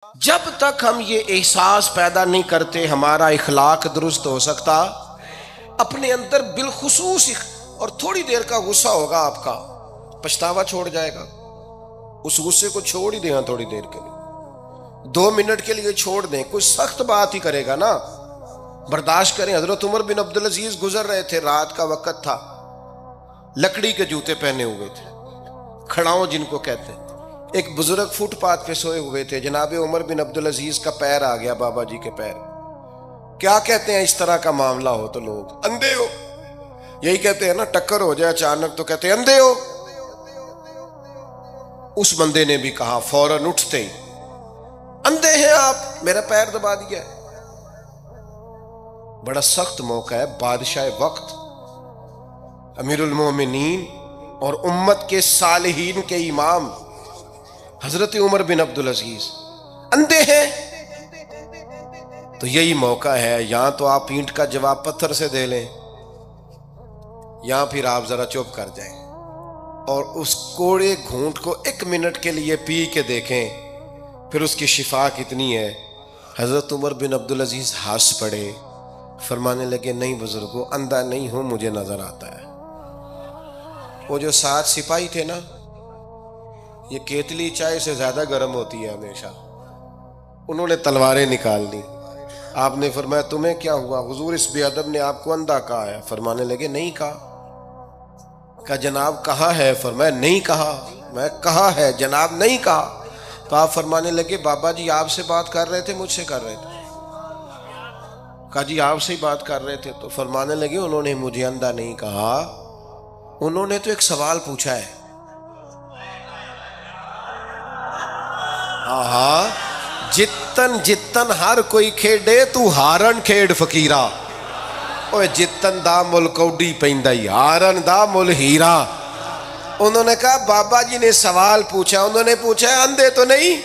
جب تک ہم یہ احساس پیدا نہیں کرتے ہمارا اخلاق درست ہو سکتا، اپنے اندر بالخصوص اور تھوڑی دیر کا غصہ ہوگا آپ کا، پچھتاوا چھوڑ جائے گا، اس غصے کو چھوڑ ہی دیں تھوڑی دیر کے لیے، 2 منٹ کے لیے چھوڑ دیں، کوئی سخت بات ہی کرے گا نا، برداشت کریں۔ حضرت عمر بن عبدالعزیز گزر رہے تھے، رات کا وقت تھا، لکڑی کے جوتے پہنے ہوئے تھے، کھڑاؤں جن کو کہتے ہیں۔ ایک بزرگ فٹ پاتھ پہ سوئے ہوئے تھے، جناب عمر بن عبدالعزیز کا پیر آ گیا، بابا جی کے پیر۔ کیا کہتے ہیں اس طرح کا معاملہ ہو تو لوگ؟ اندھے ہو، یہی کہتے ہیں نا، ٹکر ہو جائے اچانک تو کہتے ہیں اندھے ہو۔ اس بندے نے بھی کہا فوراً اٹھتے ہی، اندھے ہیں آپ، میرا پیر دبا دیا ہے۔ بڑا سخت موقع ہے، بادشاہ وقت، امیر المومنین اور امت کے صالحین کے امام حضرت عمر بن عبدالعزیز اندھے ہیں، تو یہی موقع ہے، یہاں تو آپ اینٹ کا جواب پتھر سے دے لیں، یہاں پھر آپ ذرا چپ کر جائیں اور اس کوڑے گھونٹ کو 1 منٹ کے لیے پی کے دیکھیں، پھر اس کی شفا کتنی ہے۔ حضرت عمر بن عبدالعزیز ہنس پڑے، فرمانے لگے نہیں بزرگوں، اندھا نہیں ہوں، مجھے نظر آتا ہے۔ وہ جو 7 سپاہی تھے نا، یہ کیتلی چائے سے زیادہ گرم ہوتی ہے ہمیشہ، انہوں نے تلواریں نکال لی۔ آپ نے فرمایا تمہیں کیا ہوا؟ حضور اس بے ادب نے آپ کو اندھا کہا ہے۔ فرمانے لگے نہیں کہا جناب کہا ہے؟ فرمایا نہیں کہا، میں کہا ہے جناب نہیں کہا۔ تو آپ فرمانے لگے بابا جی آپ سے بات کر رہے تھے مجھ سے کر رہے تھے؟ کہا جی آپ سے ہی بات کر رہے تھے۔ تو فرمانے لگے انہوں نے مجھے اندھا نہیں کہا، انہوں نے تو ایک سوال پوچھا ہے۔ آہا، جتن جتن ہر کوئی کھیڈے تو ہارن کھیڈ فقیرا، اوے جتن دا مل کوڈی پیندائی، ہارن دا مل ہیرا۔ انہوں نے کہا بابا جی نے سوال پوچھا، انہوں نے پوچھا ہے اندھے تو نہیں؟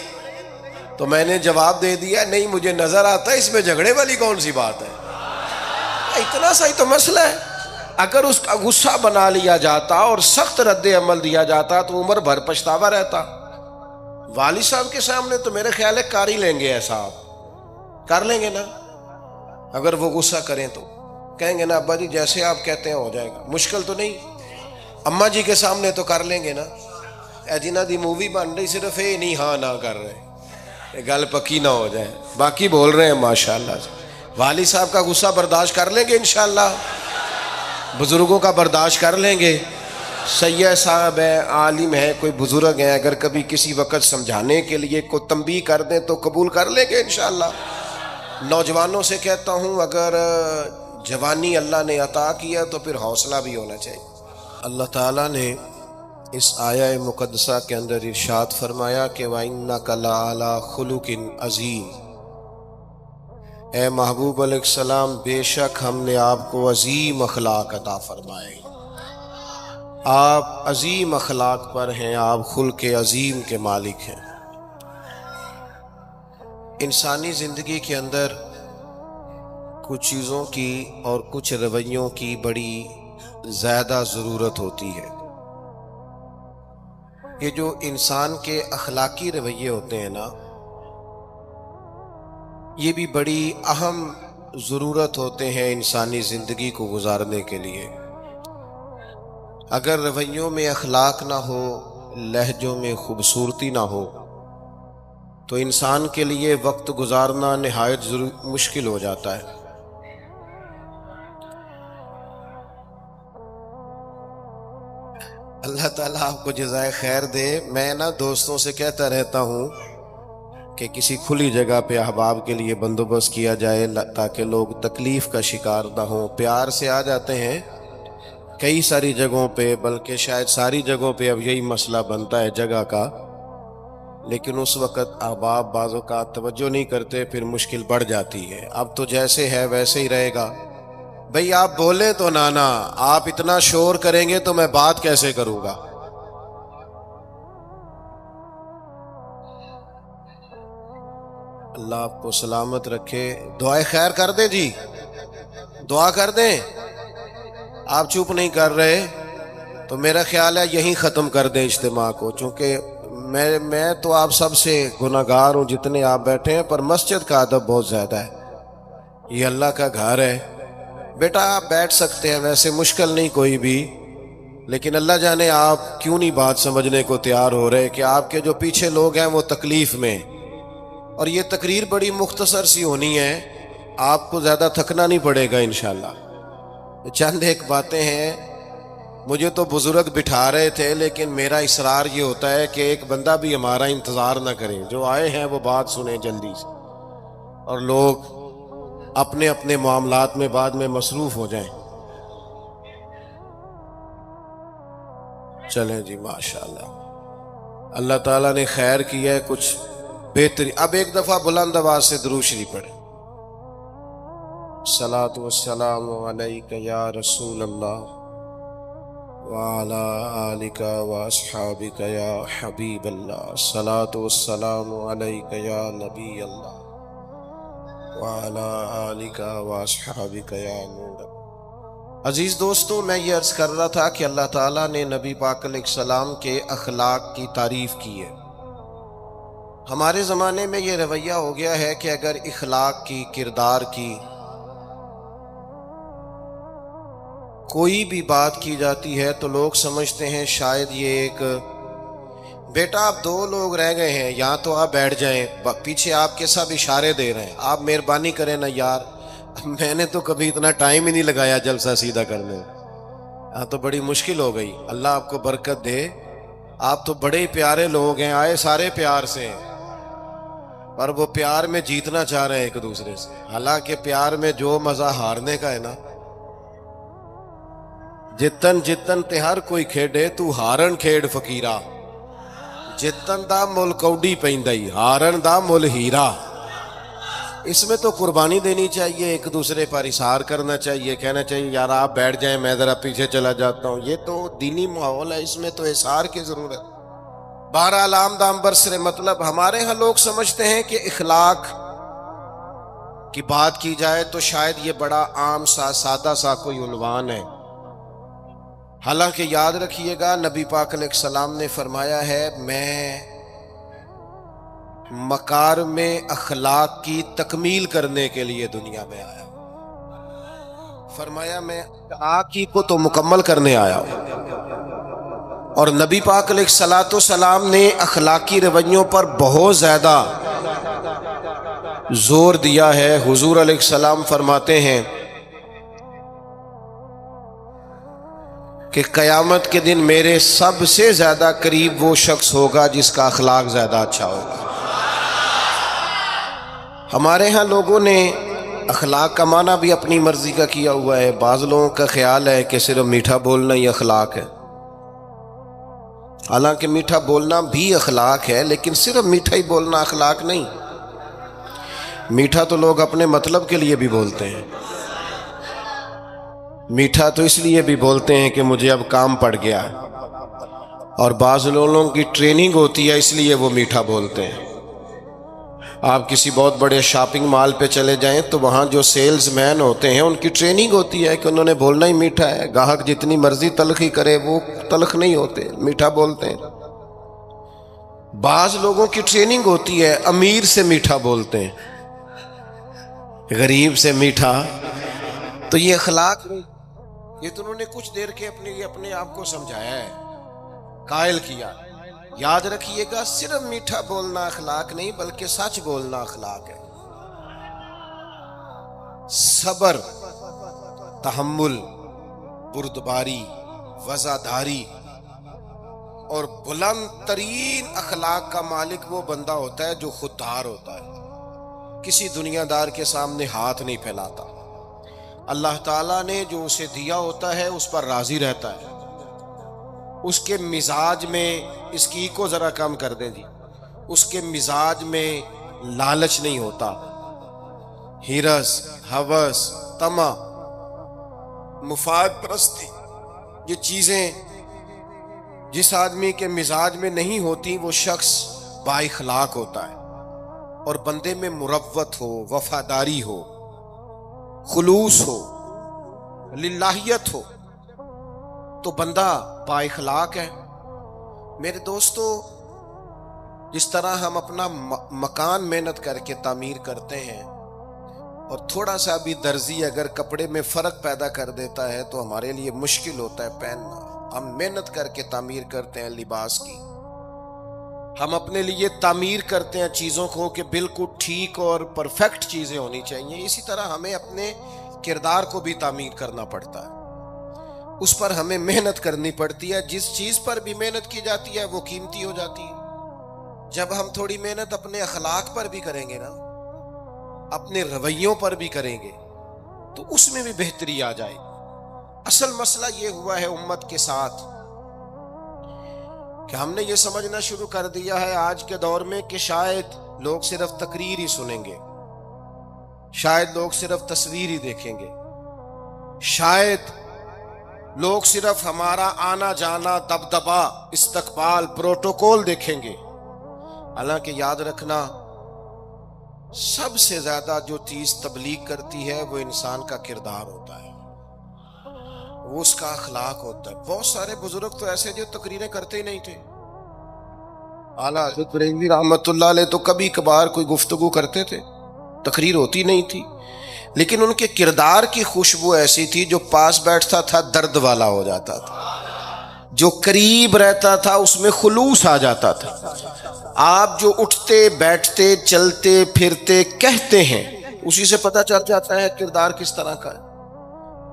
تو میں نے جواب دے دیا نہیں مجھے نظر آتا ہے، اس میں جھگڑے والی کون سی بات ہے؟ اتنا سا ہی تو مسئلہ ہے۔ اگر اس کا غصہ بنا لیا جاتا اور سخت رد عمل دیا جاتا تو عمر بھر پچھتاوا رہتا۔ والد صاحب کے سامنے تو میرے خیال ہے کر ہی لیں گے، ایسا آپ کر لیں گے نا؟ اگر وہ غصہ کریں تو کہیں گے نا ابا جی جیسے آپ کہتے ہیں ہو جائے گا، مشکل تو نہیں۔ اماں جی کے سامنے تو کر لیں گے نا؟ اے جنہ دی مووی بن رہی صرف یہ نہیں ہاں نہ کر رہے، گل پکی نہ ہو جائے، باقی بول رہے ہیں ماشاءاللہ سے۔ والد صاحب کا غصہ برداشت کر لیں گے انشاءاللہ، بزرگوں کا برداشت کر لیں گے۔ سید صاحب ہے، عالم ہے، کوئی بزرگ ہیں، اگر کبھی کسی وقت سمجھانے کے لیے کوئی تنبیہ کر دیں تو قبول کر لیں گے انشاءاللہ۔ نوجوانوں سے کہتا ہوں اگر جوانی اللہ نے عطا کیا تو پھر حوصلہ بھی ہونا چاہیے۔ اللہ تعالیٰ نے اس آیہ مقدسہ کے اندر ارشاد فرمایا کہ وَإِنَّكَ لَعَلَىٰ خُلُقٍ عَظِيمٍ، اے محبوب علیہ السلام بے شک ہم نے آپ کو عظیم اخلاق عطا فرمائے، آپ عظیم اخلاق پر ہیں، آپ خلق عظیم کے مالک ہیں۔ انسانی زندگی کے اندر کچھ چیزوں کی اور کچھ رویوں کی بڑی زیادہ ضرورت ہوتی ہے۔ یہ جو انسان کے اخلاقی رویے ہوتے ہیں نا، یہ بھی بڑی اہم ضرورت ہوتے ہیں انسانی زندگی کو گزارنے کے لیے۔ اگر رویوں میں اخلاق نہ ہو، لہجوں میں خوبصورتی نہ ہو تو انسان کے لیے وقت گزارنا نہایت مشکل ہو جاتا ہے۔ اللہ تعالیٰ آپ کو جزائے خیر دے۔ میں نا دوستوں سے کہتا رہتا ہوں کہ کسی کھلی جگہ پہ احباب کے لیے بندوبست کیا جائے تاکہ لوگ تکلیف کا شکار نہ ہوں۔ پیار سے آ جاتے ہیں کئی ساری جگہوں پہ، بلکہ شاید ساری جگہوں پہ اب یہی مسئلہ بنتا ہے جگہ کا، لیکن اس وقت احباب بعض اوقات توجہ نہیں کرتے، پھر مشکل بڑھ جاتی ہے۔ اب تو جیسے ہے ویسے ہی رہے گا۔ بھئی آپ بولیں تو نانا، آپ اتنا شور کریں گے تو میں بات کیسے کروں گا؟ اللہ آپ کو سلامت رکھے۔ دعائے خیر کر دیں جی، دعا کر دیں۔ آپ چپ نہیں کر رہے تو میرا خیال ہے یہیں ختم کر دیں اجتماع کو، چونکہ میں تو آپ سب سے گناہگار ہوں جتنے آپ بیٹھے ہیں، پر مسجد کا ادب بہت زیادہ ہے. یہ اللہ کا گھر ہے. بیٹا آپ بیٹھ سکتے ہیں، ویسے مشکل نہیں کوئی بھی، لیکن اللہ جانے آپ کیوں نہیں بات سمجھنے کو تیار ہو رہے کہ آپ کے جو پیچھے لوگ ہیں وہ تکلیف میں. اور یہ تقریر بڑی مختصر سی ہونی ہے، آپ کو زیادہ تھکنا نہیں پڑے گا انشاءاللہ. چند ایک باتیں ہیں. مجھے تو بزرگ بٹھا رہے تھے، لیکن میرا اصرار یہ ہوتا ہے کہ ایک بندہ بھی ہمارا انتظار نہ کرے، جو آئے ہیں وہ بات سنیں جلدی سے، اور لوگ اپنے اپنے معاملات میں بعد میں مصروف ہو جائیں. چلیں جی ماشاءاللہ، اللہ تعالیٰ نے خیر کیا ہے. کچھ بہتری. اب ایک دفعہ بلند آواز سے درود شریف پڑھیں. الصلاۃ والسلام علیک یا رسول اللہ وعلی آلک واصحابک یا حبیب اللہ. الصلاۃ والسلام علیک یا نبی اللہ وعلی آلک واصحابک یا نور. عزیز دوستوں، میں یہ عرض کر رہا تھا کہ اللہ تعالیٰ نے نبی پاک علیہ السلام کے اخلاق کی تعریف کی ہے. ہمارے زمانے میں یہ رویہ ہو گیا ہے کہ اگر اخلاق کی، کردار کی کوئی بھی بات کی جاتی ہے تو لوگ سمجھتے ہیں شاید یہ ایک بیٹا آپ دو لوگ رہ گئے ہیں، یہاں تو آپ بیٹھ جائیں، پیچھے آپ کے سب اشارے دے رہے ہیں، آپ مہربانی کریں نا یار. میں نے تو کبھی اتنا ٹائم ہی نہیں لگایا جلسہ سیدھا کرنے. ہاں تو بڑی مشکل ہو گئی. اللہ آپ کو برکت دے. آپ تو بڑے ہی پیارے لوگ ہیں، آئے سارے پیار سے ہیں، پر وہ پیار میں جیتنا چاہ رہے ہیں ایک دوسرے سے. حالانکہ پیار میں جو مزہ ہارنے کا ہے نا. جتن جتن تے ہر کوئی کھیڈے تو ہارن کھیڈ فقیرا، جتن دا مل کوڈی پیندائی ہارن دا مل ہیرا. اس میں تو قربانی دینی چاہیے، ایک دوسرے پر اثار کرنا چاہیے، کہنا چاہیے یار آپ بیٹھ جائیں میں ذرا پیچھے چلا جاتا ہوں. یہ تو دینی ماحول ہے، اس میں تو اثار کی ضرورت. بہرحال عام دام برسر مطلب ہمارے ہاں لوگ سمجھتے ہیں کہ اخلاق کی بات کی جائے تو شاید یہ بڑا عام سا سادہ سا کوئی عنوان ہے. حالانکہ یاد رکھیے گا نبی پاک علیہ السلام نے فرمایا ہے میں مکارم اخلاق کی تکمیل کرنے کے لیے دنیا میں آیا ہوں. فرمایا میں اخلاق کو تو مکمل کرنے آیا ہوں. اور نبی پاک علیہ السلام نے اخلاقی رویوں پر بہت زیادہ زور دیا ہے. حضور علیہ السلام فرماتے ہیں کہ قیامت کے دن میرے سب سے زیادہ قریب وہ شخص ہوگا جس کا اخلاق زیادہ اچھا ہوگا. ہمارے ہاں لوگوں نے اخلاق کا معنی بھی اپنی مرضی کا کیا ہوا ہے. بعض لوگوں کا خیال ہے کہ صرف میٹھا بولنا ہی اخلاق ہے. حالانکہ میٹھا بولنا بھی اخلاق ہے، لیکن صرف میٹھا ہی بولنا اخلاق نہیں. میٹھا تو لوگ اپنے مطلب کے لیے بھی بولتے ہیں. میٹھا تو اس لیے بھی بولتے ہیں کہ مجھے اب کام پڑ گیا ہے، اور بعض لوگوں کی ٹریننگ ہوتی ہے اس لیے وہ میٹھا بولتے ہیں. آپ کسی بہت بڑے شاپنگ مال پہ چلے جائیں تو وہاں جو سیلز مین ہوتے ہیں ان کی ٹریننگ ہوتی ہے کہ انہوں نے بولنا ہی میٹھا ہے. گاہک جتنی مرضی تلخی کرے وہ تلخ نہیں ہوتے، میٹھا بولتے ہیں. بعض لوگوں کی ٹریننگ ہوتی ہے امیر سے میٹھا بولتے ہیں، غریب سے میٹھا. تو یہ اخلاق نہیں، یہ تو انہوں نے کچھ دیر کے اپنے آپ کو سمجھایا ہے، قائل کیا. یاد رکھیے گا صرف میٹھا بولنا اخلاق نہیں بلکہ سچ بولنا اخلاق ہے. صبر، تحمل، بردباری، وفاداری اور بلند ترین اخلاق کا مالک وہ بندہ ہوتا ہے جو خوددار ہوتا ہے، کسی دنیا دار کے سامنے ہاتھ نہیں پھیلاتا. اللہ تعالیٰ نے جو اسے دیا ہوتا ہے اس پر راضی رہتا ہے. اس کے مزاج میں، اس کی کو ذرا کم کر دیں جی، اس کے مزاج میں لالچ نہیں ہوتا، ہرس، ہوس، طمع، مفاد پرستی، یہ چیزیں جس آدمی کے مزاج میں نہیں ہوتی وہ شخص با اخلاق ہوتا ہے. اور بندے میں مروت ہو، وفاداری ہو، خلوص ہو، للہیت ہو تو بندہ با اخلاق ہے. میرے دوستو، جس طرح ہم اپنا مکان محنت کر کے تعمیر کرتے ہیں اور تھوڑا سا بھی درزی اگر کپڑے میں فرق پیدا کر دیتا ہے تو ہمارے لیے مشکل ہوتا ہے پہننا. ہم محنت کر کے تعمیر کرتے ہیں لباس کی. ہم اپنے لیے تعمیر کرتے ہیں چیزوں کو کہ بالکل ٹھیک اور پرفیکٹ چیزیں ہونی چاہیے. اسی طرح ہمیں اپنے کردار کو بھی تعمیر کرنا پڑتا ہے. اس پر ہمیں محنت کرنی پڑتی ہے. جس چیز پر بھی محنت کی جاتی ہے وہ قیمتی ہو جاتی ہے. جب ہم تھوڑی محنت اپنے اخلاق پر بھی کریں گے نا، اپنے رویوں پر بھی کریں گے، تو اس میں بھی بہتری آ جائے. اصل مسئلہ یہ ہوا ہے امت کے ساتھ کہ ہم نے یہ سمجھنا شروع کر دیا ہے آج کے دور میں کہ شاید لوگ صرف تقریر ہی سنیں گے، شاید لوگ صرف تصویر ہی دیکھیں گے، شاید لوگ صرف ہمارا آنا جانا، دبدبا، استقبال، پروٹوکول دیکھیں گے. حالانکہ یاد رکھنا، سب سے زیادہ جو چیز تبلیغ کرتی ہے وہ انسان کا کردار ہوتا ہے، وہ اس کا اخلاق ہوتا ہے. بہت سارے بزرگ تو ایسے جو تقریریں کرتے ہی نہیں تھے. اعلیٰ حضرت بریلوی رحمت اللہ علیہ تو کبھی کبھار کوئی گفتگو کرتے تھے، تقریر ہوتی نہیں تھی، لیکن ان کے کردار کی خوشبو ایسی تھی جو پاس بیٹھتا تھا درد والا ہو جاتا تھا، جو قریب رہتا تھا اس میں خلوص آ جاتا تھا. آپ جو اٹھتے بیٹھتے چلتے پھرتے کہتے ہیں اسی سے پتہ چل جاتا ہے کردار کس طرح کا ہے.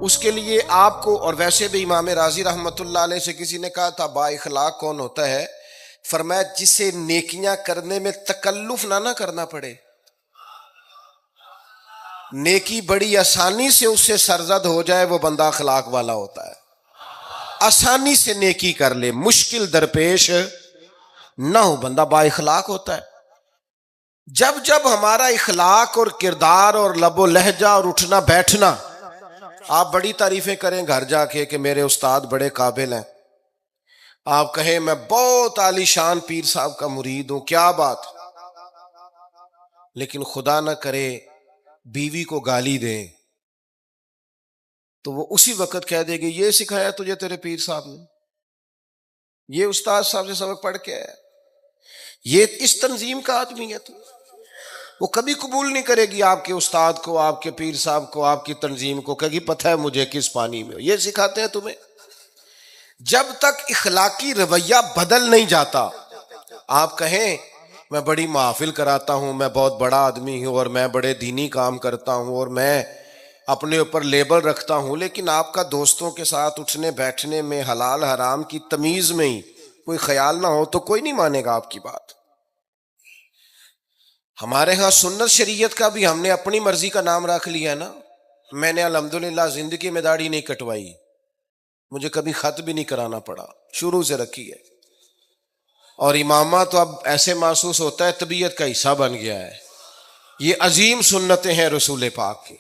اس کے لیے آپ کو، اور ویسے بھی امام راضی رحمت اللہ علیہ سے کسی نے کہا تھا با اخلاق کون ہوتا ہے؟ فرمایا جسے نیکیاں کرنے میں تکلف نہ کرنا پڑے. نیکی بڑی آسانی سے اس سے سرزد ہو جائے، وہ بندہ اخلاق والا ہوتا ہے. آسانی سے نیکی کر لے، مشکل درپیش نہ ہو، بندہ با اخلاق ہوتا ہے. جب جب ہمارا اخلاق اور کردار اور لب و لہجہ اور اٹھنا بیٹھنا، آپ بڑی تعریفیں کریں گھر جا کے کہ میرے استاد بڑے قابل ہیں، آپ کہیں میں بہت عالی شان پیر صاحب کا مرید ہوں، کیا بات، لیکن خدا نہ کرے بیوی کو گالی دیں تو وہ اسی وقت کہہ دے گی یہ سکھایا تجھے تیرے پیر صاحب نے، یہ استاد صاحب سے سبق پڑھ کے ہے، یہ اس تنظیم کا آدمی ہے. تو وہ کبھی قبول نہیں کرے گی آپ کے استاد کو، آپ کے پیر صاحب کو، آپ کی تنظیم کو، کہے گی پتہ ہے مجھے کس پانی میں یہ سکھاتے ہیں تمہیں. جب تک اخلاقی رویہ بدل نہیں جاتا، آپ کہیں میں بڑی محافل کراتا ہوں، میں بہت بڑا آدمی ہوں اور میں بڑے دینی کام کرتا ہوں اور میں اپنے اوپر لیبل رکھتا ہوں، لیکن آپ کا دوستوں کے ساتھ اٹھنے بیٹھنے میں حلال حرام کی تمیز میں ہی کوئی خیال نہ ہو تو کوئی نہیں مانے گا آپ کی بات. ہمارے ہاں سنت شریعت کا بھی ہم نے اپنی مرضی کا نام رکھ لیا نا. میں نے الحمدللہ زندگی میں داڑھی نہیں کٹوائی، مجھے کبھی خط بھی نہیں کرانا پڑا، شروع سے رکھی ہے. اور امامہ تو اب ایسے محسوس ہوتا ہے طبیعت کا حصہ بن گیا ہے. یہ عظیم سنتیں ہیں رسول پاک کی.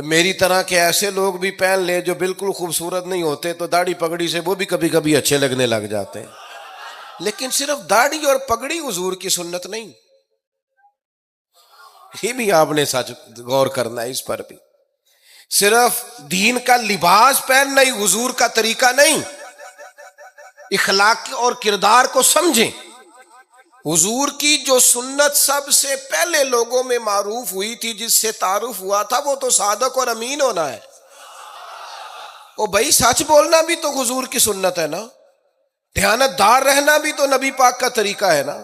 میری طرح کے ایسے لوگ بھی پہن لیں جو بالکل خوبصورت نہیں ہوتے تو داڑھی پگڑی سے وہ بھی کبھی کبھی اچھے لگنے لگ جاتے ہیں، لیکن صرف داڑھی اور پگڑی حضور کی سنت نہیں. یہ بھی آپ نے سچ غور کرنا ہے اس پر بھی. صرف دین کا لباس پہننا ہی حضور کا طریقہ نہیں. اخلاق اور کردار کو سمجھیں. حضور کی جو سنت سب سے پہلے لوگوں میں معروف ہوئی تھی، جس سے تعارف ہوا تھا، وہ تو صادق اور امین ہونا ہے. او بھائی سچ بولنا بھی تو حضور کی سنت ہے نا، دیانت دار رہنا بھی تو نبی پاک کا طریقہ ہے نا.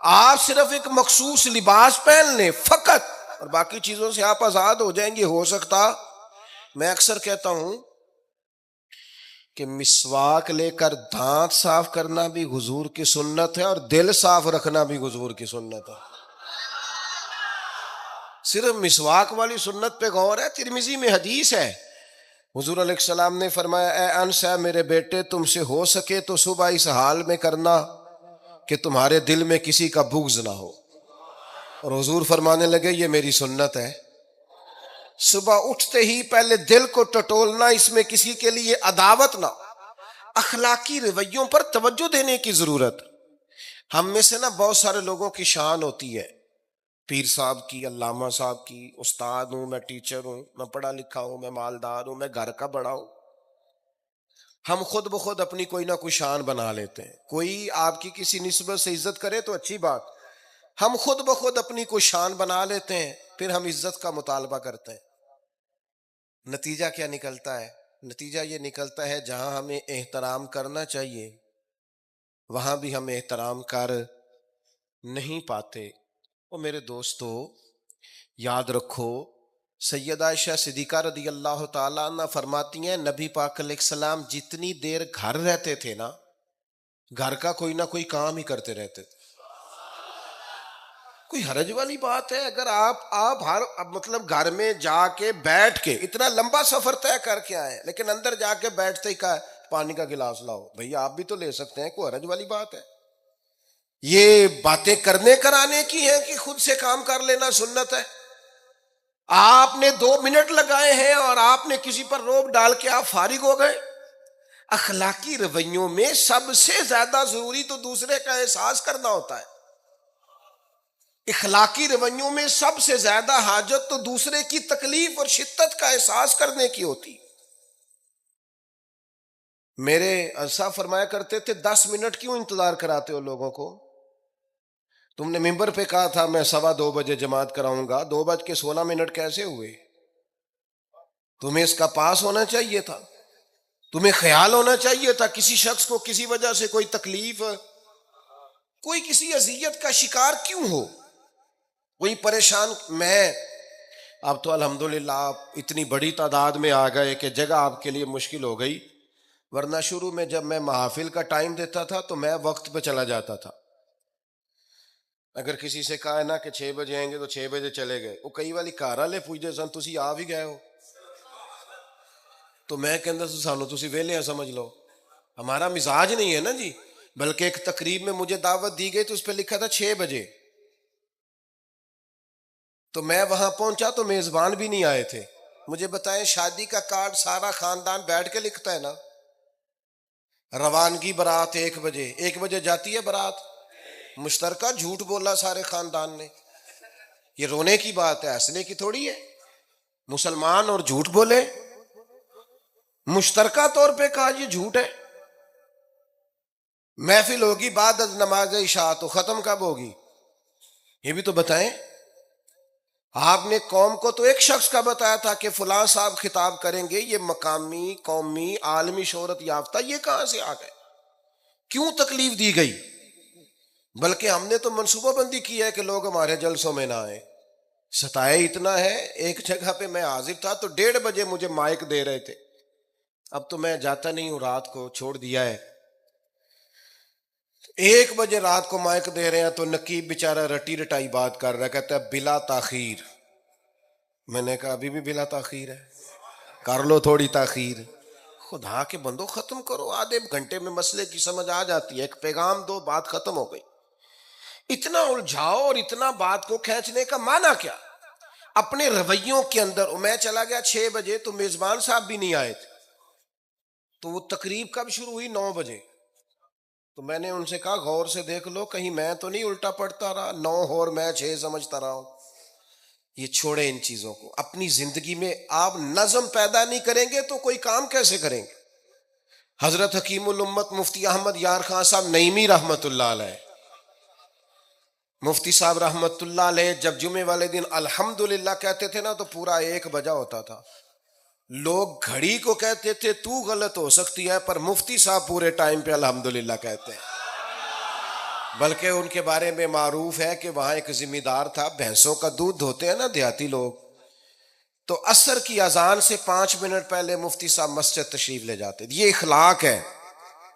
آپ صرف ایک مخصوص لباس پہن لیں فقط اور باقی چیزوں سے آپ آزاد ہو جائیں گے. ہو سکتا، میں اکثر کہتا ہوں کہ مسواک لے کر دانت صاف کرنا بھی حضور کی سنت ہے اور دل صاف رکھنا بھی حضور کی سنت ہے. صرف مسواک والی سنت پہ غور ہے. ترمذی میں حدیث ہے، حضور علیہ السلام نے فرمایا اے انس ہے میرے بیٹے، تم سے ہو سکے تو صبح اس حال میں کرنا کہ تمہارے دل میں کسی کا بغض نہ ہو. اور حضور فرمانے لگے یہ میری سنت ہے. صبح اٹھتے ہی پہلے دل کو ٹٹولنا، اس میں کسی کے لیے عداوت نہ. اخلاقی رویوں پر توجہ دینے کی ضرورت. ہم میں سے نا بہت سارے لوگوں کی شان ہوتی ہے، پیر صاحب کی، علامہ صاحب کی، استاد ہوں، میں ٹیچر ہوں، میں پڑھا لکھا ہوں، میں مالدار ہوں، میں گھر کا بڑا ہوں. ہم خود بخود اپنی کوئی نہ کوئی شان بنا لیتے ہیں. کوئی آپ کی کسی نسبت سے عزت کرے تو اچھی بات، ہم خود بخود اپنی کوئی شان بنا لیتے ہیں، پھر ہم عزت کا مطالبہ کرتے ہیں. نتیجہ کیا نکلتا ہے؟ نتیجہ یہ نکلتا ہے جہاں ہمیں احترام کرنا چاہیے وہاں بھی ہم احترام کر نہیں پاتے. اور میرے دوستو یاد رکھو، سیدہ عائشہ صدیقہ رضی اللہ تعالیٰ عنہ فرماتی ہیں نبی پاک علیہ السلام جتنی دیر گھر رہتے تھے نا، گھر کا کوئی نہ کوئی کام ہی کرتے رہتے تھے. کوئی حرج والی بات ہے اگر آپ ہر مطلب گھر میں جا کے بیٹھ کے اتنا لمبا سفر طے کر کے آئے لیکن اندر جا کے بیٹھتے ہی کہا پانی کا گلاس لاؤ؟ بھئی آپ بھی تو لے سکتے ہیں، کوئی حرج والی بات ہے؟ یہ باتیں کرنے کرانے کی ہیں کہ خود سے کام کر لینا سنت ہے؟ آپ نے 2 منٹ لگائے ہیں اور آپ نے کسی پر روب ڈال کے آپ فارغ ہو گئے. اخلاقی رویوں میں سب سے زیادہ ضروری تو دوسرے کا احساس کرنا ہوتا ہے. اخلاقی رویوں میں سب سے زیادہ حاجت تو دوسرے کی تکلیف اور شدت کا احساس کرنے کی ہوتی. میرے صاحب فرمایا کرتے تھے 10 منٹ کیوں انتظار کراتے ہو لوگوں کو؟ تم نے ممبر پہ کہا تھا میں 2:15 بجے جماعت کراؤں گا، 2:16 کیسے ہوئے؟ تمہیں اس کا پاس ہونا چاہیے تھا، تمہیں خیال ہونا چاہیے تھا کسی شخص کو کسی وجہ سے کوئی تکلیف، کوئی کسی اذیت کا شکار کیوں ہو، کوئی پریشان. میں اب تو الحمدللہ آپ اتنی بڑی تعداد میں آ گئے کہ جگہ آپ کے لیے مشکل ہو گئی، ورنہ شروع میں جب میں محافل کا ٹائم دیتا تھا تو میں وقت پہ چلا جاتا تھا. اگر کسی سے کہا ہے نا کہ 6 بجے آئیں گے تو 6 بجے چلے گئے، وہ کئی والی گھر والے پوچھتے سن تسی آ بھی گئے ہو، تو میں کہندا سانو تسی ویلے ہیں سمجھ لو. ہمارا مزاج نہیں ہے نا جی. بلکہ ایک تقریب میں مجھے دعوت دی گئی تو اس پہ لکھا تھا 6 بجے، تو میں وہاں پہنچا تو میزبان بھی نہیں آئے تھے. مجھے بتائیں شادی کا کارڈ سارا خاندان بیٹھ کے لکھتا ہے نا، روانگی برات 1 بجے، 1 بجے جاتی ہے برات، مشترکہ جھوٹ بولا سارے خاندان نے. یہ رونے کی بات ہے، ہنسنے کی تھوڑی ہے. مسلمان اور جھوٹ بولے، مشترکہ طور پہ کہا یہ جھوٹ ہے. محفل ہوگی بعد از نماز عشاء، تو ختم کب ہوگی یہ بھی تو بتائیں. آپ نے قوم کو تو ایک شخص کا بتایا تھا کہ فلاں صاحب خطاب کریں گے، یہ مقامی قومی عالمی شہرت یافتہ، یہ کہاں سے آ گئے؟ کیوں تکلیف دی گئی؟ بلکہ ہم نے تو منصوبہ بندی کی ہے کہ لوگ ہمارے جلسوں میں نہ آئیں. ستائے اتنا ہے، ایک جگہ پہ میں حاضر تھا تو 1:30 بجے مجھے مائک دے رہے تھے. اب تو میں جاتا نہیں ہوں، رات کو چھوڑ دیا ہے. 1 بجے رات کو مائک دے رہے ہیں تو نقیب بیچارہ رٹی رٹائی بات کر رہا ہے، کہتا ہے بلا تاخیر. میں نے کہا ابھی بھی بلا تاخیر ہے، کر لو تھوڑی تاخیر. خدا کے بندو ختم کرو، آدھے گھنٹے میں مسئلے کی سمجھ آ جاتی ہے، ایک پیغام دو، بات ختم ہو گئی. اتنا الجھاؤ اور اتنا بات کو کھینچنے کا معنی کیا؟ اپنے رویوں کے اندر. میں چلا گیا 6 بجے تو میزبان صاحب بھی نہیں آئے تھے، تو وہ تقریب کب شروع ہوئی؟ 9 بجے. تو میں نے ان سے کہا غور سے دیکھ لو کہیں میں تو نہیں الٹا پڑتا رہا، 9 اور میں 6 سمجھتا رہا ہوں. یہ چھوڑے ان چیزوں کو. اپنی زندگی میں آپ نظم پیدا نہیں کریں گے تو کوئی کام کیسے کریں گے؟ حضرت حکیم الامت مفتی احمد یار خان صاحب نعیمی رحمت اللہ علیہ، مفتی صاحب رحمت اللہ علیہ جب جمعے والے دن الحمدللہ کہتے تھے نا تو پورا 1 بجا ہوتا تھا. لوگ گھڑی کو کہتے تھے تو غلط ہو سکتی ہے، پر مفتی صاحب پورے ٹائم پہ الحمدللہ کہتے ہیں. بلکہ ان کے بارے میں معروف ہے کہ وہاں ایک ذمہ دار تھا، بھینسوں کا دودھ دھوتے ہیں نا دیہاتی لوگ، تو عصر کی اذان سے 5 منٹ پہلے مفتی صاحب مسجد تشریف لے جاتے. یہ اخلاق ہے،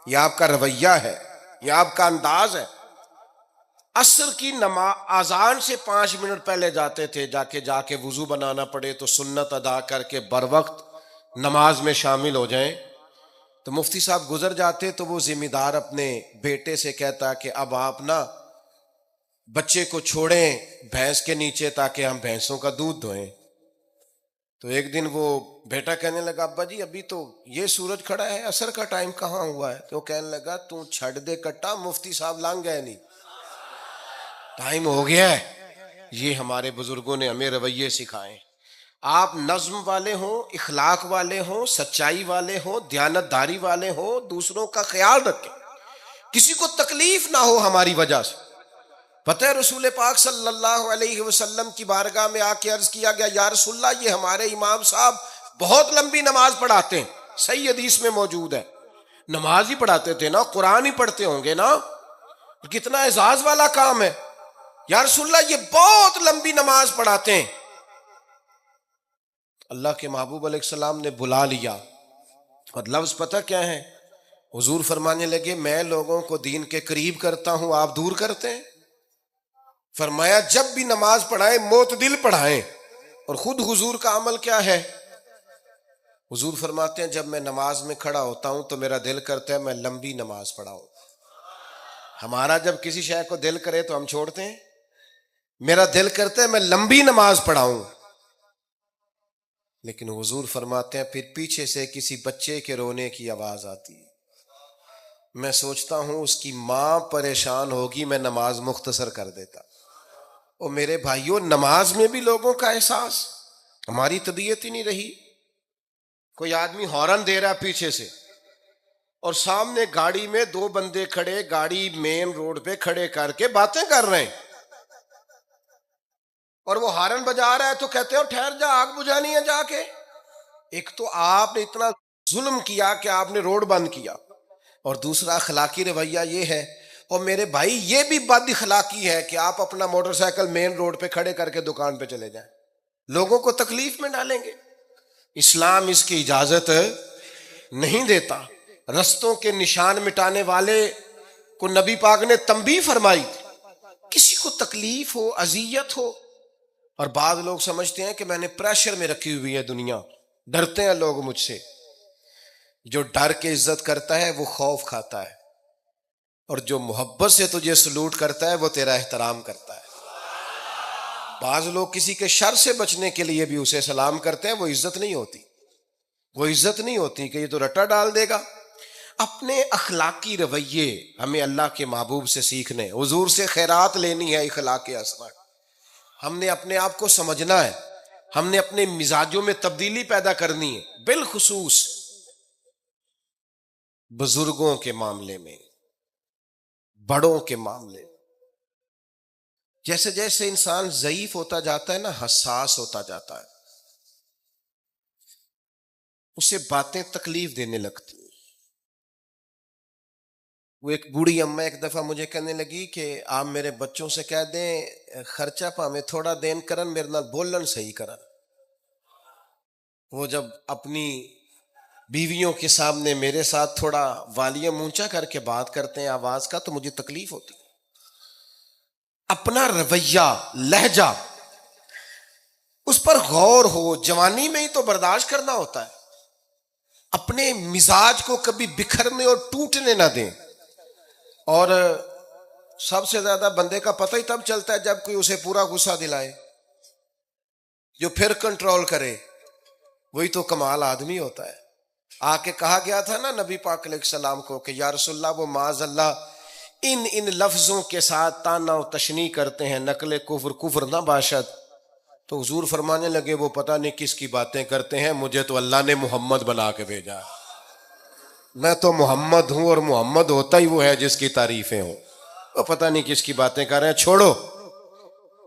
یہ آپ کا رویہ ہے، یہ آپ کا انداز ہے. عصر کی اذان سے 5 منٹ پہلے جاتے تھے، جا کے وضو بنانا پڑے تو سنت ادا کر کے بر وقت نماز میں شامل ہو جائیں. تو مفتی صاحب گزر جاتے تو وہ ذمہ دار اپنے بیٹے سے کہتا کہ اب آپ نا بچے کو چھوڑیں بھینس کے نیچے تاکہ ہم بھینسوں کا دودھ دھوئیں. تو ایک دن وہ بیٹا کہنے لگا ابا جی ابھی تو یہ سورج کھڑا ہے، عصر کا ٹائم کہاں ہوا ہے؟ تو وہ کہنے لگا تو چھڑ دے کٹا، مفتی صاحب لانگ گئے نہیں، ٹائم ہو گیا ہے. یہ ہمارے بزرگوں نے ہمیں رویے سکھائے. آپ نظم والے ہوں، اخلاق والے ہوں، سچائی والے ہوں، دیانت داری والے ہوں، دوسروں کا خیال رکھیں، کسی کو تکلیف نہ ہو ہماری وجہ سے۔ پتہ ہے رسول پاک صلی اللہ علیہ وسلم کی بارگاہ میں آ کے عرض کیا گیا، یا رسول اللہ، یہ ہمارے امام صاحب بہت لمبی نماز پڑھاتے ہیں۔ صحیح حدیث میں موجود ہے، نماز ہی پڑھاتے تھے نا، قرآن ہی پڑھتے ہوں گے نا، کتنا اعزاز والا کام ہے۔ یا رسول اللہ، یہ بہت لمبی نماز پڑھاتے ہیں۔ اللہ کے محبوب علیہ السلام نے بلا لیا، اور لفظ پتہ کیا ہے؟ حضور فرمانے لگے، میں لوگوں کو دین کے قریب کرتا ہوں، آپ دور کرتے ہیں۔ فرمایا جب بھی نماز پڑھائیں معتدل پڑھائیں۔ اور خود حضور کا عمل کیا ہے؟ حضور فرماتے ہیں جب میں نماز میں کھڑا ہوتا ہوں تو میرا دل کرتا ہے میں لمبی نماز پڑھاؤں۔ ہمارا جب کسی شے کو دل کرے تو ہم چھوڑتے ہیں، میرا دل کرتا ہے میں لمبی نماز پڑھاؤں۔ لیکن حضور فرماتے ہیں پھر پیچھے سے کسی بچے کے رونے کی آواز آتی، میں سوچتا ہوں اس کی ماں پریشان ہوگی، میں نماز مختصر کر دیتا۔ اور میرے بھائیوں، نماز میں بھی لوگوں کا احساس، ہماری طبیعت ہی نہیں رہی۔ کوئی آدمی ہارن دے رہا پیچھے سے، اور سامنے گاڑی میں دو بندے کھڑے، گاڑی مین روڈ پہ کھڑے کر کے باتیں کر رہے ہیں، اور وہ ہارن بجا رہا ہے تو کہتے ہیں ٹھہر جا، آگ بجھانی ہے جا کے۔ ایک تو آپ نے اتنا ظلم کیا کہ آپ نے روڈ بند کیا، اور دوسرا اخلاقی رویہ یہ ہے، اور میرے بھائی یہ بھی بد اخلاقی ہے کہ آپ اپنا موٹر سائیکل مین روڈ پہ کھڑے کر کے دکان پہ چلے جائیں، لوگوں کو تکلیف میں ڈالیں گے۔ اسلام اس کی اجازت نہیں دیتا۔ رستوں کے نشان مٹانے والے کو نبی پاک نے تنبیہ فرمائی، کسی کو تکلیف ہو، اذیت ہو، اور بعض لوگ سمجھتے ہیں کہ میں نے پریشر میں رکھی ہوئی ہے دنیا، ڈرتے ہیں لوگ مجھ سے۔ جو ڈر کے عزت کرتا ہے وہ خوف کھاتا ہے، اور جو محبت سے تجھے سلوٹ کرتا ہے وہ تیرا احترام کرتا ہے۔ بعض لوگ کسی کے شر سے بچنے کے لیے بھی اسے سلام کرتے ہیں، وہ عزت نہیں ہوتی، وہ عزت نہیں ہوتی کہ یہ تو رٹا ڈال دے گا۔ اپنے اخلاقی رویے ہمیں اللہ کے محبوب سے سیکھنے، حضور سے خیرات لینی ہے، اخلاق اسما۔ ہم نے اپنے آپ کو سمجھنا ہے، ہم نے اپنے مزاجوں میں تبدیلی پیدا کرنی ہے، بالخصوص بزرگوں کے معاملے میں، بڑوں کے معاملے۔ جیسے جیسے انسان ضعیف ہوتا جاتا ہے نا، حساس ہوتا جاتا ہے، اسے باتیں تکلیف دینے لگتی۔ وہ ایک بوڑھی اماں ایک دفعہ مجھے کہنے لگی کہ آپ میرے بچوں سے کہہ دیں خرچہ پامیں تھوڑا دین کرن، میرے نال بولن صحیح کرن۔ وہ جب اپنی بیویوں کے سامنے میرے ساتھ تھوڑا والیوم اونچا کر کے بات کرتے ہیں آواز کا تو مجھے تکلیف ہوتی۔ اپنا رویہ، لہجہ، اس پر غور ہو، جوانی میں ہی تو برداشت کرنا ہوتا ہے۔ اپنے مزاج کو کبھی بکھرنے اور ٹوٹنے نہ دیں۔ اور سب سے زیادہ بندے کا پتہ ہی تب چلتا ہے جب کوئی اسے پورا غصہ دلائے، جو پھر کنٹرول کرے، وہی تو کمال آدمی ہوتا ہے۔ آ کے کہا گیا تھا نا نبی پاک علیہ السلام کو کہ یا رسول اللہ، وہ معاذ اللہ ان لفظوں کے ساتھ تانا و تشنیع کرتے ہیں، نقل کفر کفر نہ باشد۔ تو حضور فرمانے لگے وہ پتہ نہیں کس کی باتیں کرتے ہیں، مجھے تو اللہ نے محمد بنا کے بھیجا، میں تو محمد ہوں، اور محمد ہوتا ہی وہ ہے جس کی تعریفیں ہوں۔ وہ پتہ نہیں کس کی باتیں کر رہے ہیں، چھوڑو،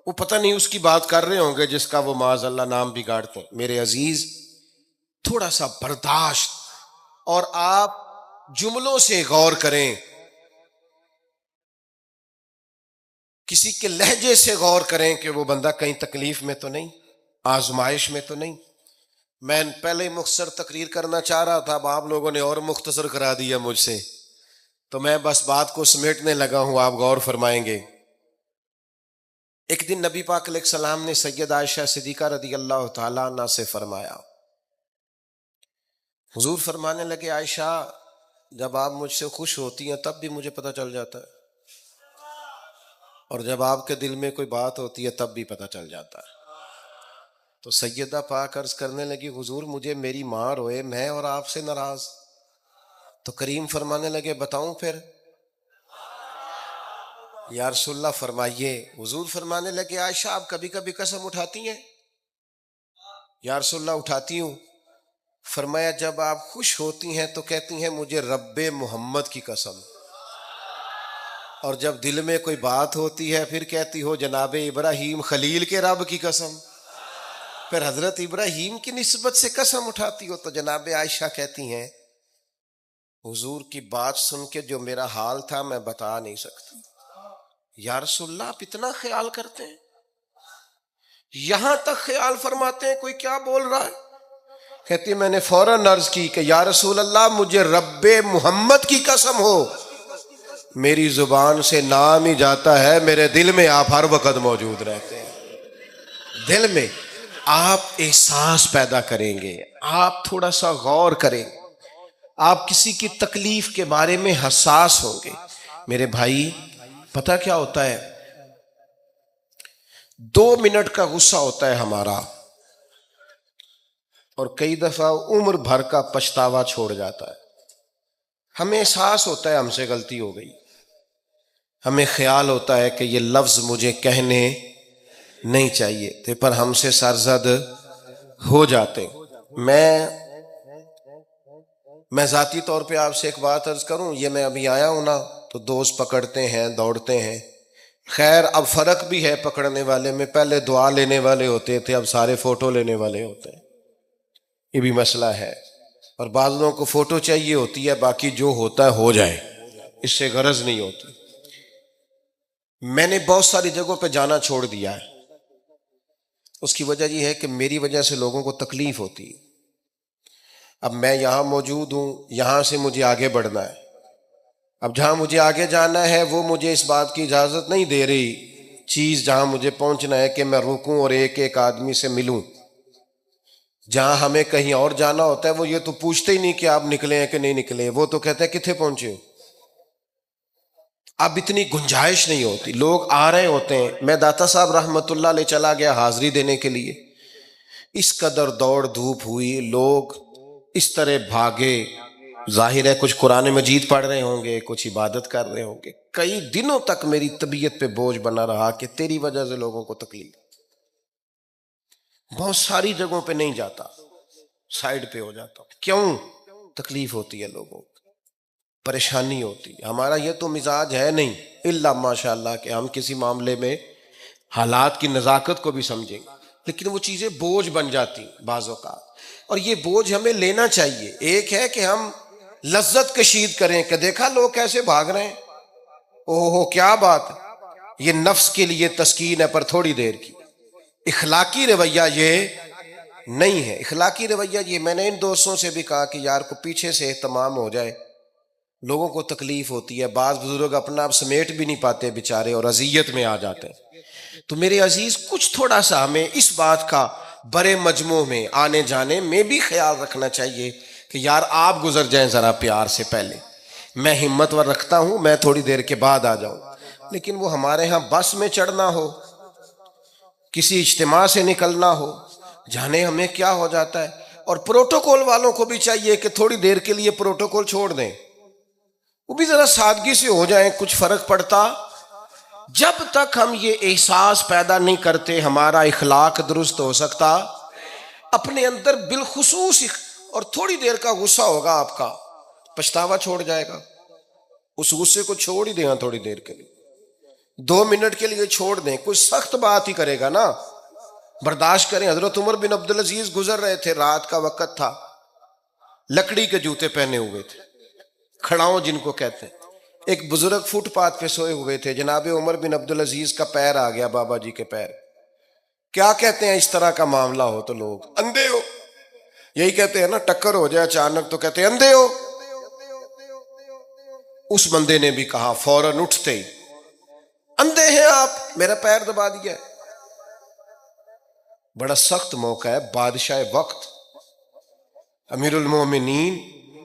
وہ پتہ نہیں اس کی بات کر رہے ہوں گے جس کا وہ معاذ اللہ نام بگاڑتے ہیں۔ میرے عزیز، تھوڑا سا برداشت، اور آپ جملوں سے غور کریں، کسی کے لہجے سے غور کریں کہ وہ بندہ کہیں تکلیف میں تو نہیں، آزمائش میں تو نہیں۔ میں پہلے مختصر تقریر کرنا چاہ رہا تھا، اب آپ لوگوں نے اور مختصر کرا دیا مجھ سے، تو میں بس بات کو سمیٹنے لگا ہوں، آپ غور فرمائیں گے۔ ایک دن نبی پاک علیہ السلام نے سید عائشہ صدیقہ رضی اللہ تعالیٰ عنہ سے فرمایا، حضور فرمانے لگے عائشہ جب آپ مجھ سے خوش ہوتی ہیں تب بھی مجھے پتہ چل جاتا ہے، اور جب آپ کے دل میں کوئی بات ہوتی ہے تب بھی پتہ چل جاتا ہے۔ تو سیدہ پاک عرض کرنے لگی حضور مجھے میری ماں روئے، میں اور آپ سے ناراض؟ تو کریم فرمانے لگے بتاؤں پھر؟ یا رسول اللہ فرمائیے۔ حضور فرمانے لگے عائشہ آپ کبھی کبھی قسم اٹھاتی ہیں؟ یا رسول اللہ اٹھاتی ہوں. فرمایا جب آپ خوش ہوتی ہیں تو کہتی ہیں مجھے رب محمد کی قسم، اور جب دل میں کوئی بات ہوتی ہے پھر کہتی ہو جناب ابراہیم خلیل کے رب کی قسم. پھر حضرت ابراہیم کی نسبت سے قسم اٹھاتی ہو. تو جناب عائشہ کہتی ہیں حضور کی بات سن کے جو میرا حال تھا میں بتا نہیں سکتی. یا رسول اللہ آپ اتنا خیال کرتے ہیں، یہاں تک خیال فرماتے ہیں کوئی کیا بول رہا ہے؟ کہتی میں نے فوراً عرض کی کہ یا رسول اللہ مجھے رب محمد کی قسم ہو، میری زبان سے نام ہی جاتا ہے، میرے دل میں آپ ہر وقت موجود رہتے ہیں. دل میں آپ احساس پیدا کریں گے، آپ تھوڑا سا غور کریں، آپ کسی کی تکلیف کے بارے میں حساس ہوں گے. میرے بھائی پتہ کیا ہوتا ہے، 2 منٹ کا غصہ ہوتا ہے ہمارا، اور کئی دفعہ عمر بھر کا پچھتاوا چھوڑ جاتا ہے. ہمیں احساس ہوتا ہے ہم سے غلطی ہو گئی، ہمیں خیال ہوتا ہے کہ یہ لفظ مجھے کہنے نہیں چاہیے تھے، پر ہم سے سرزد ہو جاتے. میں ذاتی طور پہ آپ سے ایک بات عرض کروں، یہ میں ابھی آیا ہوں نا تو دوست پکڑتے ہیں دوڑتے ہیں. خیر اب فرق بھی ہے پکڑنے والے میں، پہلے دعا لینے والے ہوتے تھے، اب سارے فوٹو لینے والے ہوتے ہیں. یہ بھی مسئلہ ہے. اور بعض لوگوں کو فوٹو چاہیے ہوتی ہے، باقی جو ہوتا ہے ہو جائے، اس سے غرض نہیں ہوتی. میں نے بہت ساری جگہوں پہ جانا چھوڑ دیا ہے. اس کی وجہ یہ ہے کہ میری وجہ سے لوگوں کو تکلیف ہوتی ہے. اب میں یہاں موجود ہوں، یہاں سے مجھے آگے بڑھنا ہے. اب جہاں مجھے آگے جانا ہے وہ مجھے اس بات کی اجازت نہیں دے رہی چیز جہاں مجھے پہنچنا ہے کہ میں رکوں اور ایک ایک آدمی سے ملوں. جہاں ہمیں کہیں اور جانا ہوتا ہے وہ یہ تو پوچھتے ہی نہیں کہ آپ نکلے ہیں کہ نہیں نکلے، وہ تو کہتے ہیں کتنے پہنچے ہو. اب اتنی گنجائش نہیں ہوتی، لوگ آ رہے ہوتے ہیں. میں داتا صاحب رحمت اللہ علیہ چلا گیا حاضری دینے کے لیے، اس قدر دوڑ دھوپ ہوئی، لوگ اس طرح بھاگے. ظاہر ہے کچھ قرآن مجید پڑھ رہے ہوں گے، کچھ عبادت کر رہے ہوں گے. کئی دنوں تک میری طبیعت پہ بوجھ بنا رہا کہ تیری وجہ سے لوگوں کو تکلیف. بہت ساری جگہوں پہ نہیں جاتا، سائڈ پہ ہو جاتا. کیوں؟ تکلیف ہوتی ہے لوگوں کو، پریشانی ہوتی ہے. ہمارا یہ تو مزاج ہے نہیں الا ماشاء اللہ کہ ہم کسی معاملے میں حالات کی نزاکت کو بھی سمجھیں گے، لیکن وہ چیزیں بوجھ بن جاتی بعض اوقات. اور یہ بوجھ ہمیں لینا چاہیے. ایک ہے کہ ہم لذت کشید کریں کہ دیکھا لوگ کیسے بھاگ رہے ہیں، اوہ کیا بات ہے. یہ نفس کے لیے تسکین ہے پر تھوڑی دیر کی. اخلاقی رویہ یہ نہیں ہے. اخلاقی رویہ یہ، میں نے ان دوستوں سے بھی کہا کہ یار کو پیچھے سے اہتمام ہو جائے، لوگوں کو تکلیف ہوتی ہے. بعض بزرگ اپنا آپ سمیٹ بھی نہیں پاتے بیچارے اور اذیت میں آ جاتے ہیں. تو میرے عزیز کچھ تھوڑا سا ہمیں اس بات کا بڑے مجموع میں آنے جانے میں بھی خیال رکھنا چاہیے کہ یار آپ گزر جائیں ذرا پیار سے پہلے. میں ہمت ور رکھتا ہوں میں تھوڑی دیر کے بعد آ جاؤں، لیکن وہ ہمارے ہاں بس میں چڑھنا ہو، کسی اجتماع سے نکلنا ہو، جانے ہمیں کیا ہو جاتا ہے. اور پروٹوکول والوں کو بھی چاہیے کہ تھوڑی دیر کے لیے پروٹوکول چھوڑ دیں، وہ بھی ذرا سادگی سے ہو جائیں. کچھ فرق پڑتا؟ جب تک ہم یہ احساس پیدا نہیں کرتے ہمارا اخلاق درست ہو سکتا. اپنے اندر بالخصوص اور تھوڑی دیر کا غصہ ہوگا آپ کا، پچھتاوا چھوڑ جائے گا. اس غصے کو چھوڑ ہی دیں تھوڑی دیر کے لیے، 2 منٹ کے لیے چھوڑ دیں. کوئی سخت بات ہی کرے گا نا، برداشت کریں. حضرت عمر بن عبدالعزیز گزر رہے تھے، رات کا وقت تھا، لکڑی کے جوتے پہنے ہوئے تھے، کھڑاؤں جن کو کہتے ہیں. ایک بزرگ فٹ پاتھ پہ سوئے ہوئے تھے، جناب عمر بن عبدالعزیز کا پیر آ گیا، بابا جی کے پیر. کیا کہتے ہیں اس طرح کا معاملہ ہو تو لوگ اندھے ہو، یہی کہتے ہیں نا. ٹکر ہو جائے اچانک تو کہتے ہیں اندھے ہو. اس بندے نے بھی کہا فوراً اٹھتے ہی، اندھے ہیں آپ، میرا پیر دبا دیا. بڑا سخت موقع ہے. بادشاہ وقت، امیر المومنین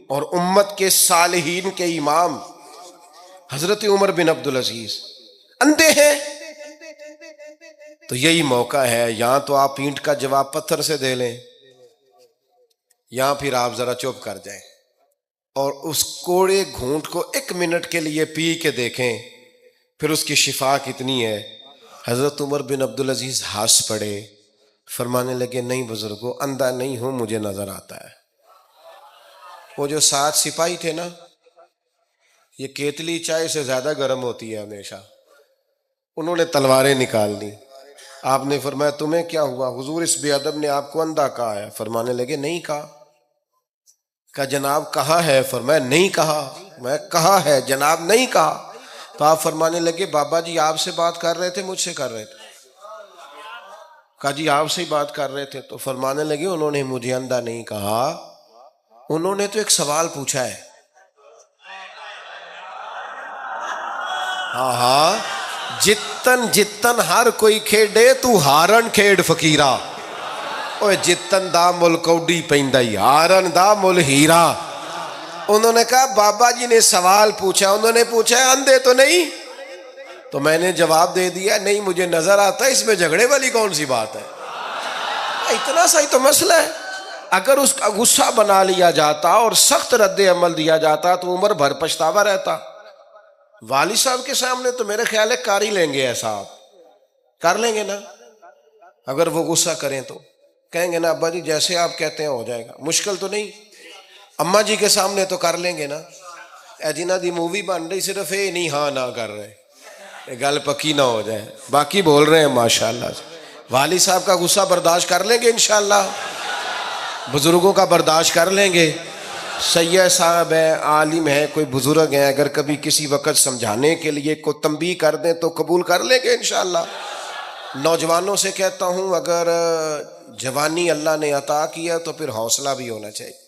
اور امت کے صالحین کے امام حضرت عمر بن عبدالعزیز اندھے ہیں. تو یہی موقع ہے، یہاں تو آپ اینٹ کا جواب پتھر سے دے لیں، یہاں پھر آپ ذرا چپ کر جائیں اور اس کوڑے گھونٹ کو 1 منٹ کے لیے پی کے دیکھیں، پھر اس کی شفا کتنی ہے. حضرت عمر بن عبدالعزیز ہنس پڑے، فرمانے لگے نہیں بزرگوں، اندھا نہیں ہوں، مجھے نظر آتا ہے۔ وہ جو 7 سپاہی تھے نا، یہ کیتلی چائے سے زیادہ گرم ہوتی ہے ہمیشہ، انہوں نے تلواریں نکال دی۔ آپ نے فرمایا تمہیں کیا ہوا؟ حضور اس بے ادب نے آپ کو اندھا کہا ہے۔ فرمانے لگے نہیں کہا۔ کہا جناب کہا ہے؟ فرمایا نہیں کہا۔ میں کہا ہے جناب، نہیں کہا۔ تو آپ فرمانے لگے بابا جی آپ سے بات کر رہے تھے مجھ سے کر رہے تھے؟ کہا جی آپ سے ہی بات کر رہے تھے۔ تو فرمانے لگے انہوں نے مجھے اندھا نہیں کہا، انہوں نے تو ایک سوال پوچھا ہے۔ ہاں ہاں، جتن جتن ہر کوئی کھیڈے تو ہارن کھیڈ فقیرا، اوے جتن دا مل کوڈی پیندا ہارن دا مل ہیرا۔ انہوں نے کہا بابا جی نے سوال پوچھا، انہوں نے پوچھا ہے اندھے تو نہیں؟ تو میں نے جواب دے دیا نہیں مجھے نظر آتا ہے، اس میں جھگڑے والی کون سی بات ہے؟ اتنا سا ہی تو مسئلہ ہے۔ اگر اس کا غصہ بنا لیا جاتا اور سخت رد عمل دیا جاتا تو عمر بھر پچھتاوا رہتا۔ والد صاحب کے سامنے تو میرے خیال ہے کر ہی لیں گے، ایسا آپ کر لیں گے نا؟ اگر وہ غصہ کریں تو کہیں گے نا ابا جی جیسے آپ کہتے ہیں ہو جائے گا، مشکل تو نہیں۔ اماں جی کے سامنے تو کر لیں گے نا؟ اے جنہ دی مووی بن رہی صرف یہ نہیں ہاں نہ کر رہے، گل پکی نہ ہو جائے، باقی بول رہے ہیں ماشاءاللہ سے۔ والد صاحب کا غصہ برداشت کر لیں گے انشاءاللہ، بزرگوں کا برداشت کر لیں گے۔ سید صاحب ہے، عالم ہے، کوئی بزرگ ہیں، اگر کبھی کسی وقت سمجھانے کے لیے کوئی تنبیہ کر دیں تو قبول کر لیں گے انشاءاللہ۔ نوجوانوں سے کہتا ہوں اگر جوانی اللہ نے عطا کیا تو پھر حوصلہ بھی ہونا چاہیے۔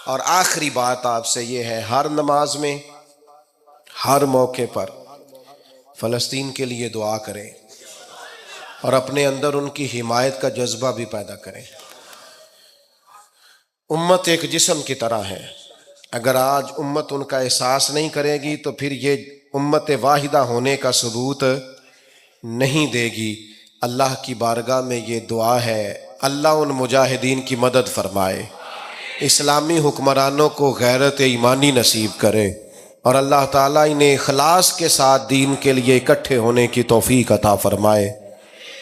اور آخری بات آپ سے یہ ہے، ہر نماز میں ہر موقع پر فلسطین کے لیے دعا کریں اور اپنے اندر ان کی حمایت کا جذبہ بھی پیدا کریں۔ امت ایک جسم کی طرح ہے، اگر آج امت ان کا احساس نہیں کرے گی تو پھر یہ امت واحدہ ہونے کا ثبوت نہیں دے گی۔ اللہ کی بارگاہ میں یہ دعا ہے، اللہ ان مجاہدین کی مدد فرمائے، اسلامی حکمرانوں کو غیرت ایمانی نصیب کرے، اور اللہ تعالیٰ انہیں اخلاص کے ساتھ دین کے لیے اکٹھے ہونے کی توفیق عطا فرمائے۔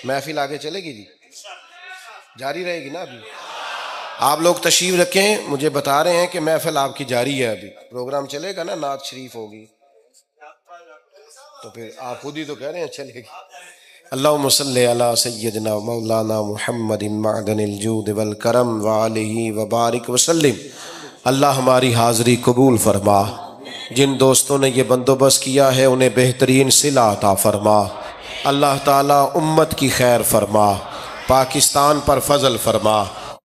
محفل آگے چلے گی جی، جاری رہے گی نا؟ ابھی آپ لوگ تشریف رکھیں، مجھے بتا رہے ہیں کہ محفل آپ کی جاری ہے، ابھی پروگرام چلے گا نا، نعت شریف ہوگی، تو پھر آپ خود ہی تو کہہ رہے ہیں چلے گی۔ اللہم صلی علی سیدنا مولانا محمد معدن الجود والکرم وآلہ وبارک وسلم۔ اللہ ہماری حاضری قبول فرما، جن دوستوں نے یہ بندوبست کیا ہے انہیں بہترین صلہ عطا فرما۔ اللہ تعالیٰ امت کی خیر فرما، پاکستان پر فضل فرما۔